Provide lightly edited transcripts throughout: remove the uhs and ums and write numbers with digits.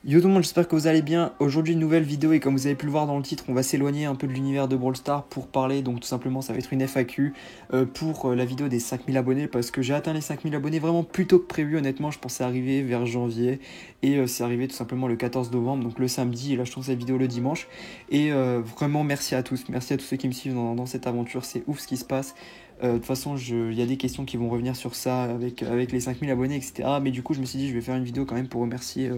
Yo tout le monde, j'espère que vous allez bien. Aujourd'hui, une nouvelle vidéo et comme vous avez pu le voir dans le titre, on va s'éloigner un peu de l'univers de Brawl Stars pour parler, donc tout simplement ça va être une FAQ pour la vidéo des 5000 abonnés parce que j'ai atteint les 5000 abonnés vraiment plus tôt que prévu. Honnêtement, je pensais arriver vers janvier et c'est arrivé tout simplement le 14 novembre, donc le samedi, et là je tourne cette vidéo le dimanche. Et vraiment merci à tous ceux qui me suivent dans cette aventure, c'est ouf ce qui se passe. De toute façon, il y a des questions qui vont revenir sur ça avec les 5000 abonnés, etc. Mais du coup, je me suis dit, je vais faire une vidéo quand même pour remercier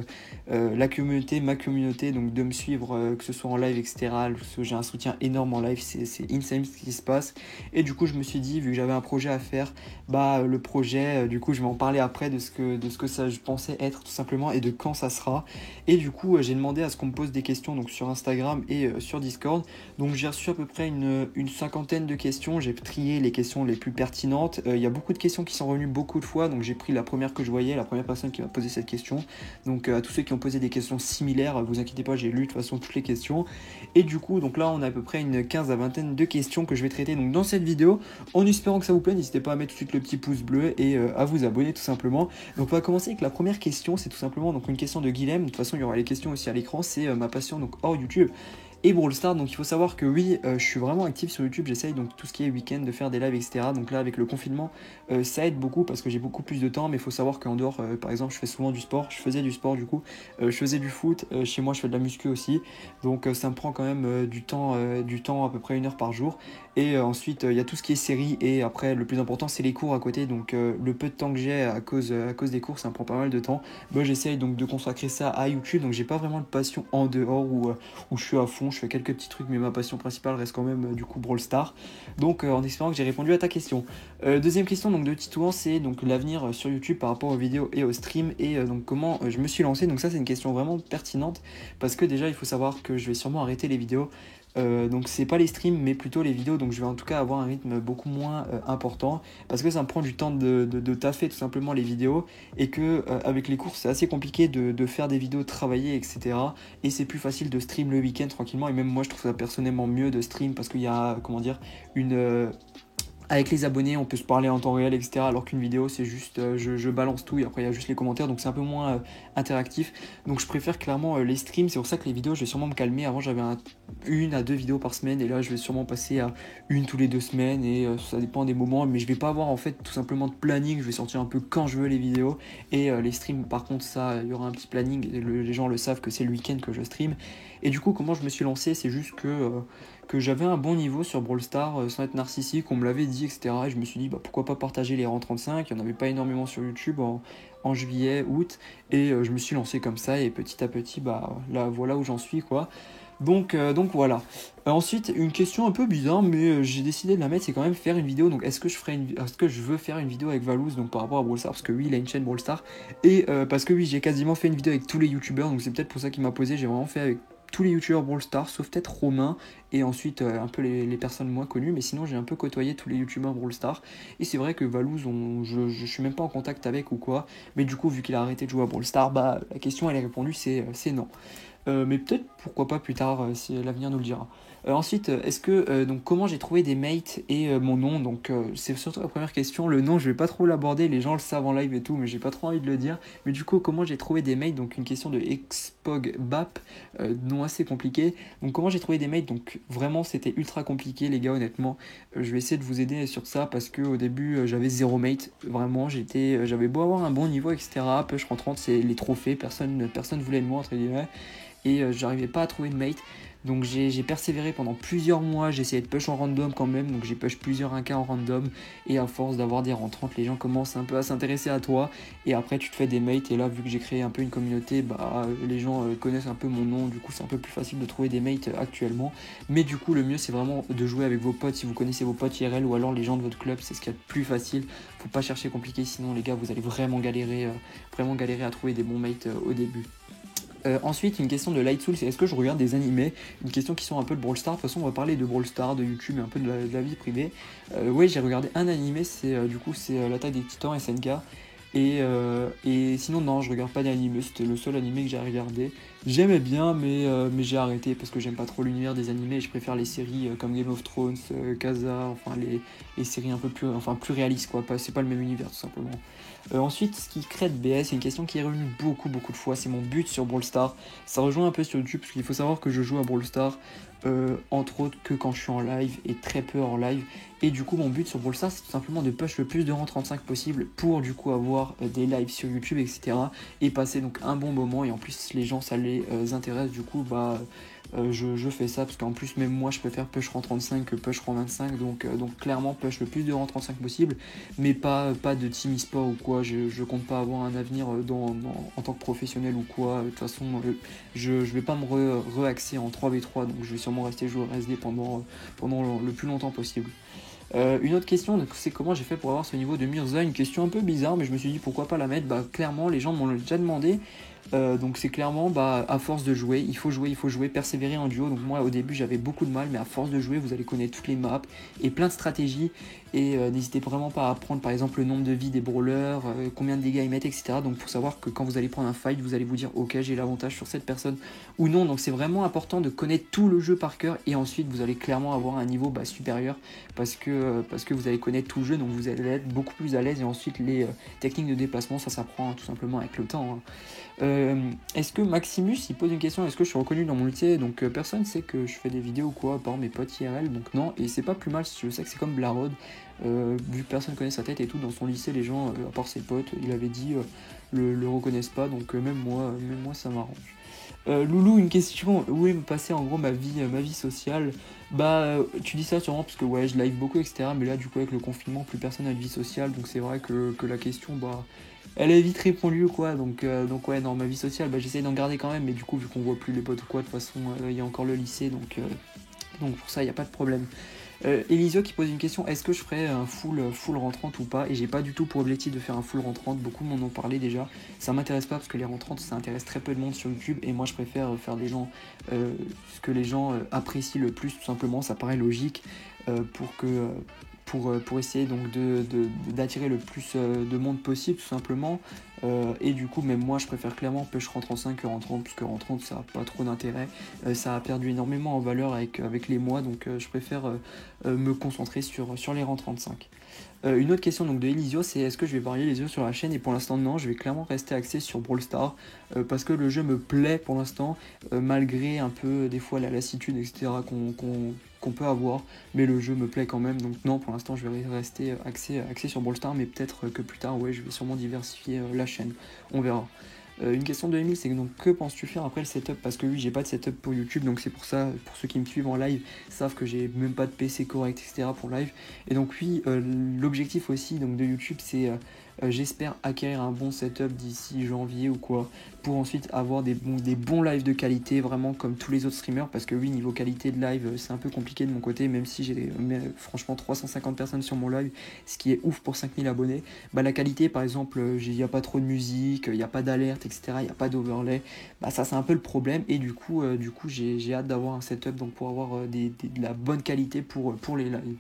la communauté, ma communauté, donc de me suivre, que ce soit en live, etc. Parce que j'ai un soutien énorme en live, c'est insane ce qui se passe. Et du coup, je me suis dit, vu que j'avais un projet à faire, bah le projet, du coup, je vais en parler après de ce que ça je pensais être tout simplement et de quand ça sera. Et du coup, j'ai demandé à ce qu'on me pose des questions donc sur Instagram et sur Discord. Donc j'ai reçu à peu près une cinquantaine de questions. J'ai trié les questions les plus pertinentes. Il y a beaucoup de questions qui sont revenues beaucoup de fois, donc j'ai pris la première que je voyais, la première personne qui m'a posé cette question. Donc à tous ceux qui ont posé des questions similaires, vous inquiétez pas, j'ai lu de toute façon toutes les questions. Et du coup, donc là on a à peu près une 15 à vingtaine de questions que je vais traiter donc dans cette vidéo. En espérant que ça vous plaît, n'hésitez pas à mettre tout de suite le petit pouce bleu et à vous abonner tout simplement. Donc on va commencer avec la première question, c'est tout simplement donc une question de Guilhem. De toute façon il y aura les questions aussi à l'écran, c'est ma passion donc hors YouTube et Brawl Stars. Donc il faut savoir que oui, je suis vraiment actif sur YouTube, j'essaye donc tout ce qui est week-end de faire des lives, etc. Donc là avec le confinement, ça aide beaucoup parce que j'ai beaucoup plus de temps, mais il faut savoir qu'en dehors, par exemple, je fais souvent du sport, je faisais du sport du coup, je faisais du foot, chez moi je fais de la muscu aussi, donc ça me prend quand même du temps à peu près 1 heure par jour. Et ensuite il y a tout ce qui est série et après le plus important c'est les cours à côté, donc le peu de temps que j'ai à cause des cours ça me prend pas mal de temps. Moi j'essaye donc de consacrer ça à YouTube, donc j'ai pas vraiment de passion en dehors où je suis à fond, je fais quelques petits trucs, mais ma passion principale reste quand même du coup Brawl Stars. Donc en espérant que j'ai répondu à ta question. Deuxième question donc de Titouan, c'est donc l'avenir sur YouTube par rapport aux vidéos et aux streams et donc comment je me suis lancé. Donc ça c'est une question vraiment pertinente parce que déjà il faut savoir que je vais sûrement arrêter les vidéos. Donc c'est pas les streams mais plutôt les vidéos, donc je vais en tout cas avoir un rythme beaucoup moins important parce que ça me prend du temps de taffer tout simplement les vidéos et que avec les cours c'est assez compliqué de faire des vidéos travaillées, etc. Et c'est plus facile de stream le week-end tranquillement, et même moi je trouve ça personnellement mieux de stream parce qu'il y a comment dire une avec les abonnés, on peut se parler en temps réel, etc. Alors qu'une vidéo, c'est juste je balance tout et après il y a juste les commentaires, donc c'est un peu moins interactif. Donc je préfère clairement les streams, c'est pour ça que les vidéos, je vais sûrement me calmer. Avant, j'avais une à deux vidéos par semaine et là, je vais sûrement passer à une tous les 2 semaines et ça dépend des moments. Mais je vais pas avoir en fait tout simplement de planning, je vais sortir un peu quand je veux les vidéos. Et les streams, par contre, ça, il y aura un petit planning, les gens le savent que c'est le week-end que je stream. Et du coup, comment je me suis lancé, c'est juste que j'avais un bon niveau sur Brawl Stars sans être narcissique, on me l'avait dit, etc. Et je me suis dit, bah, pourquoi pas partager les rangs 35, il n'y en avait pas énormément sur YouTube en juillet, août, et je me suis lancé comme ça, et petit à petit, bah, là, voilà où j'en suis, quoi. Donc voilà. Ensuite, une question un peu bizarre, mais j'ai décidé de la mettre, c'est quand même faire une vidéo. Donc, est-ce que je veux faire une vidéo avec Valouz, donc par rapport à Brawl Stars, parce que oui, il a une chaîne Brawl Stars, et parce que oui, j'ai quasiment fait une vidéo avec tous les youtubeurs, donc c'est peut-être pour ça qu'il m'a posé. J'ai vraiment fait avec tous les youtubeurs Brawl Stars, sauf peut-être Romain, et ensuite un peu les personnes moins connues, mais sinon j'ai un peu côtoyé tous les youtubeurs Brawl Stars. Et c'est vrai que Valouz, je suis même pas en contact avec ou quoi, mais du coup, vu qu'il a arrêté de jouer à Brawl Stars, bah la question elle est répondue, c'est non. Mais peut-être pourquoi pas plus tard si l'avenir nous le dira. Ensuite, est-ce que donc comment j'ai trouvé des mates et mon nom, donc c'est surtout la première question. Le nom je vais pas trop l'aborder, les gens le savent en live et tout, mais j'ai pas trop envie de le dire. Mais du coup comment j'ai trouvé des mates, donc une question de Expog Bap, nom assez compliqué. Donc comment j'ai trouvé des mates, donc vraiment c'était ultra compliqué les gars, honnêtement. Je vais essayer de vous aider sur ça parce que au début j'avais zéro mate, vraiment j'avais beau avoir un bon niveau, etc. Push rentrante, c'est les trophées, personne voulait de moi entre guillemets et j'arrivais pas à trouver de mate. Donc j'ai persévéré pendant plusieurs mois, j'ai essayé de push en random quand même, donc j'ai push plusieurs 1K en random, et à force d'avoir des rangs 30, les gens commencent un peu à s'intéresser à toi, et après tu te fais des mates, et là vu que j'ai créé un peu une communauté, bah les gens connaissent un peu mon nom, du coup c'est un peu plus facile de trouver des mates actuellement, mais du coup le mieux c'est vraiment de jouer avec vos potes, si vous connaissez vos potes IRL, ou alors les gens de votre club, c'est ce qu'il y a de plus facile, faut pas chercher compliqué, sinon les gars vous allez vraiment galérer à trouver des bons mates au début. Ensuite, une question de Lightsoul, c'est est-ce que je regarde des animés? Une question qui sont un peu de Brawl Stars. De toute façon, on va parler de Brawl Stars, de YouTube et un peu de la vie privée. Oui, j'ai regardé un animé, c'est l'attaque des Titans SNK. Et sinon, non, je regarde pas d'anime. C'était le seul animé que j'ai regardé. J'aimais bien, mais j'ai arrêté parce que j'aime pas trop l'univers des animés. Je préfère les séries comme Game of Thrones, Casa, enfin les séries un peu plus, enfin, plus réalistes, quoi. C'est pas le même univers, tout simplement. Ensuite, ce qui crée de BS, c'est une question qui est revenue beaucoup, beaucoup de fois. C'est mon but sur Brawl Stars. Ça rejoint un peu sur YouTube, parce qu'il faut savoir que je joue à Brawl Stars, entre autres que quand je suis en live et très peu hors live. Et du coup, mon but sur Brawl Stars, c'est tout simplement de push le plus de rang 35 possible pour du coup avoir des lives sur YouTube, etc. Et passer donc un bon moment. Et en plus, les gens, ça les intéresse. Du coup, je fais ça parce qu'en plus, même moi, je préfère push rang 35 que push rang 25. Donc clairement, push le plus de rang 35 possible, mais pas de team e-sport ou quoi. Je compte pas avoir un avenir en tant que professionnel ou quoi. De toute façon, je vais pas me re-axer en 3v3, donc je vais sûrement rester joueur SD pendant le plus longtemps possible. Une autre question, c'est comment j'ai fait pour avoir ce niveau de Mirza. Une question un peu bizarre, mais je me suis dit pourquoi pas la mettre. Bah clairement, les gens m'ont déjà demandé. Donc c'est clairement, à force de jouer, il faut jouer, persévérer en duo. Donc moi au début j'avais beaucoup de mal, mais à force de jouer, vous allez connaître toutes les maps et plein de stratégies. Et n'hésitez vraiment pas à apprendre par exemple le nombre de vies des brawlers, combien de dégâts ils mettent, etc. Donc pour savoir que quand vous allez prendre un fight, vous allez vous dire ok, j'ai l'avantage sur cette personne ou non. Donc c'est vraiment important de connaître tout le jeu par cœur, et ensuite vous allez clairement avoir un niveau supérieur parce que vous allez connaître tout le jeu, donc vous allez être beaucoup plus à l'aise. Et ensuite les techniques de déplacement, ça s'apprend tout simplement avec le temps, hein. Est-ce que Maximus, il pose une question, est-ce que je suis reconnu dans mon lycée? Donc personne sait que je fais des vidéos ou quoi, à part mes potes IRL, donc non. Et c'est pas plus mal, je sais que c'est comme Blarod, vu que personne connaît sa tête et tout, dans son lycée, les gens, à part ses potes, il avait dit, le reconnaissent pas. Donc même moi ça m'arrange. Loulou, une question, où est passée en gros ma vie sociale? Tu dis ça sûrement parce que ouais, je live beaucoup, etc. Mais là, du coup, avec le confinement, plus personne n'a de vie sociale, donc c'est vrai que la question, elle est vite répondue, quoi. Donc ouais, non, ma vie sociale, j'essaye d'en garder quand même, mais du coup, vu qu'on voit plus les potes ou quoi, de toute façon, il y a encore le lycée, donc pour ça, il n'y a pas de problème. Elisio qui pose une question, est-ce que je ferais un full rentrante ou pas? Et j'ai pas du tout pour objectif de faire un full rentrante, beaucoup m'en ont parlé déjà. Ça m'intéresse pas parce que les rentrantes, ça intéresse très peu de monde sur YouTube, et moi je préfère faire ce que les gens apprécient le plus, tout simplement. Ça paraît logique, pour essayer donc d'attirer le plus de monde possible, tout simplement. Et du coup, même moi, je préfère clairement push rang 35 que rang 30, parce que rang 30, ça n'a pas trop d'intérêt. Ça a perdu énormément en valeur avec les mois, donc je préfère me concentrer sur les rangs 35. Une autre question donc de Elisio, c'est est-ce que je vais varier les yeux sur la chaîne? Et pour l'instant non, je vais clairement rester axé sur Brawl Stars, parce que le jeu me plaît pour l'instant, malgré un peu des fois la lassitude, etc. qu'on peut avoir, mais le jeu me plaît quand même. Donc non, pour l'instant je vais rester axé sur Brawl Stars, mais peut-être que plus tard, ouais, je vais sûrement diversifier la chaîne, on verra. Une question de Emile, c'est donc que penses-tu faire après le setup? Parce que oui, j'ai pas de setup pour YouTube, donc c'est pour ça, pour ceux qui me suivent en live, savent que j'ai même pas de PC correct, etc. pour live. Et donc oui, l'objectif aussi donc de YouTube, c'est j'espère acquérir un bon setup d'ici janvier ou quoi, pour ensuite avoir des bons lives de qualité, vraiment comme tous les autres streamers. Parce que oui, niveau qualité de live, c'est un peu compliqué de mon côté, même si j'ai franchement 350 personnes sur mon live, ce qui est ouf pour 5000 abonnés. La qualité, par exemple, il n'y a pas trop de musique, il n'y a pas d'alerte, etc. Il n'y a pas d'overlay. Ça, c'est un peu le problème. Et du coup j'ai hâte d'avoir un setup donc pour avoir de la bonne qualité pour les lives.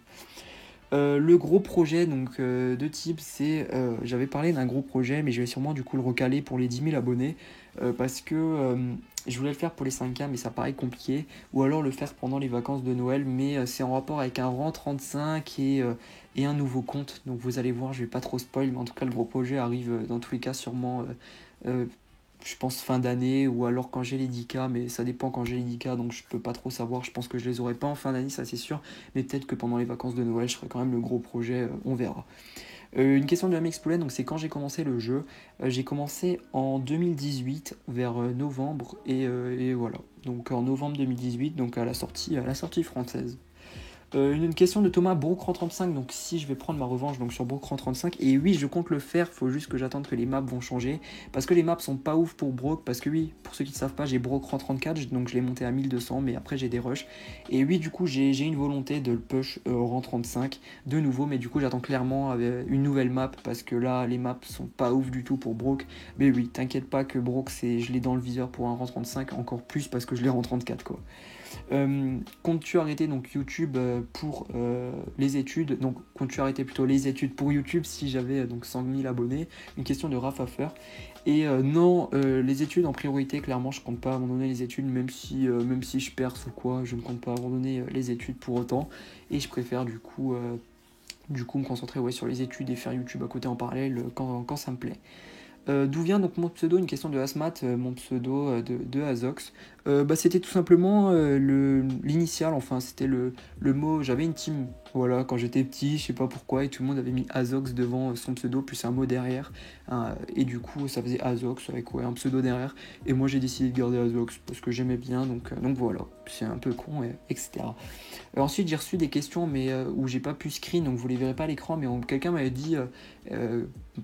Le gros projet donc de type, c'est j'avais parlé d'un gros projet, mais je vais sûrement du coup le recaler pour les 10 000 abonnés, parce que je voulais le faire pour les 5K, mais ça paraît compliqué, ou alors le faire pendant les vacances de Noël, mais c'est en rapport avec un rang 35 et un nouveau compte. Donc vous allez voir, je vais pas trop spoil, mais en tout cas le gros projet arrive dans tous les cas sûrement, je pense fin d'année, ou alors quand j'ai les 10K, mais ça dépend quand j'ai les 10K, donc je peux pas trop savoir. Je pense que je les aurai pas en fin d'année, ça c'est sûr, mais peut-être que pendant les vacances de Noël, je ferai quand même le gros projet, on verra. Une question de MXPoulin, donc c'est quand j'ai commencé le jeu. J'ai commencé en 2018, vers novembre, et voilà. Donc en novembre 2018, donc à la sortie française. Une question de Thomas Brocran 35, donc si je vais prendre ma revanche donc sur Brocran 35, et oui, je compte le faire, faut juste que j'attende que les maps vont changer, parce que les maps sont pas ouf pour Broc, parce que oui, pour ceux qui ne savent pas, j'ai Brocran 34, donc je l'ai monté à 1200, mais après j'ai des rushs, et oui, du coup j'ai une volonté de le push au rang 35 de nouveau, mais du coup j'attends clairement une nouvelle map, parce que là les maps sont pas ouf du tout pour Broc, mais oui, t'inquiète pas que Broc, je l'ai dans le viseur pour un rang 35, encore plus parce que je l'ai rang 34 quoi. Comptes-tu arrêter donc YouTube pour les études, donc comptes-tu arrêter plutôt les études pour YouTube si j'avais donc 100 000 abonnés, une question de Raph Haffer. Et non, les études en priorité, clairement, je compte pas abandonner les études, même si je perce ou quoi, je ne compte pas abandonner les études pour autant. Et je préfère du coup me concentrer sur les études et faire YouTube à côté en parallèle quand ça me plaît. D'où vient donc mon pseudo? Une question de Asmat, mon pseudo de Azox. C'était tout simplement l'initial, enfin c'était le mot. J'avais une team, voilà, quand j'étais petit, je sais pas pourquoi, et tout le monde avait mis Azox devant son pseudo, plus un mot derrière. Et du coup, ça faisait Azox avec un pseudo derrière. Et moi j'ai décidé de garder Azox parce que j'aimais bien, donc voilà, c'est un peu con, etc. Ensuite, j'ai reçu des questions mais où j'ai pas pu screen, donc vous les verrez pas à l'écran, mais quelqu'un m'avait dit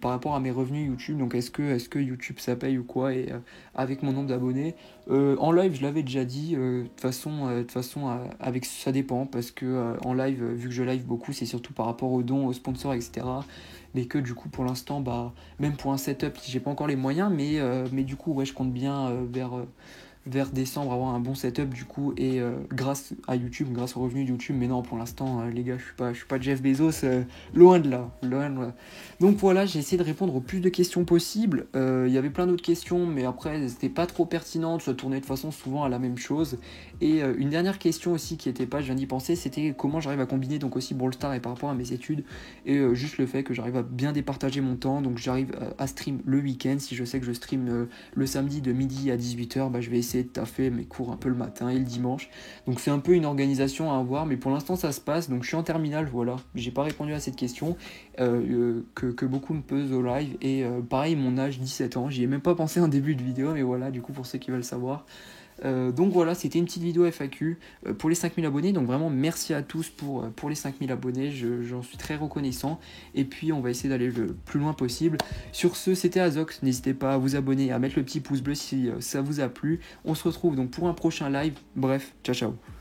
par rapport à mes revenus YouTube, donc est-ce que YouTube ça paye ou quoi, et avec mon nombre d'abonnés. En live, je l'avais déjà dit, de toute façon, avec ça dépend, parce que en live, vu que je live beaucoup, c'est surtout par rapport aux dons, aux sponsors, etc. Mais que du coup, pour l'instant, même pour un setup, j'ai pas encore les moyens, mais du coup, ouais, je compte bien vers décembre avoir un bon setup du coup, et grâce à YouTube, grâce aux revenus de YouTube. Mais non, pour l'instant les gars, je suis pas Jeff Bezos, loin de là. Donc voilà, j'ai essayé de répondre au plus de questions possibles. Il y avait plein d'autres questions, mais après c'était pas trop pertinent, ça tournait de façon souvent à la même chose. Et une dernière question aussi qui était pas, je viens d'y penser, c'était comment j'arrive à combiner donc aussi Brawl Stars et par rapport à mes études, et juste le fait que j'arrive à bien départager mon temps, donc j'arrive à stream le week-end. Si je sais que je stream le samedi de midi à 18h, je vais essayer de taffer mes cours un peu le matin et le dimanche. Donc c'est un peu une organisation à avoir, mais pour l'instant ça se passe. Donc je suis en terminale, voilà. J'ai pas répondu à cette question que beaucoup me posent au live. Et pareil, mon âge, 17 ans, j'y ai même pas pensé en début de vidéo, mais voilà, du coup pour ceux qui veulent savoir. Donc voilà, c'était une petite vidéo FAQ pour les 5000 abonnés. Donc vraiment merci à tous pour les 5000 abonnés, j'en suis très reconnaissant. Et puis on va essayer d'aller le plus loin possible. Sur ce, c'était Azox, n'hésitez pas à vous abonner, à mettre le petit pouce bleu si ça vous a plu. On se retrouve donc pour un prochain live. Bref, ciao ciao.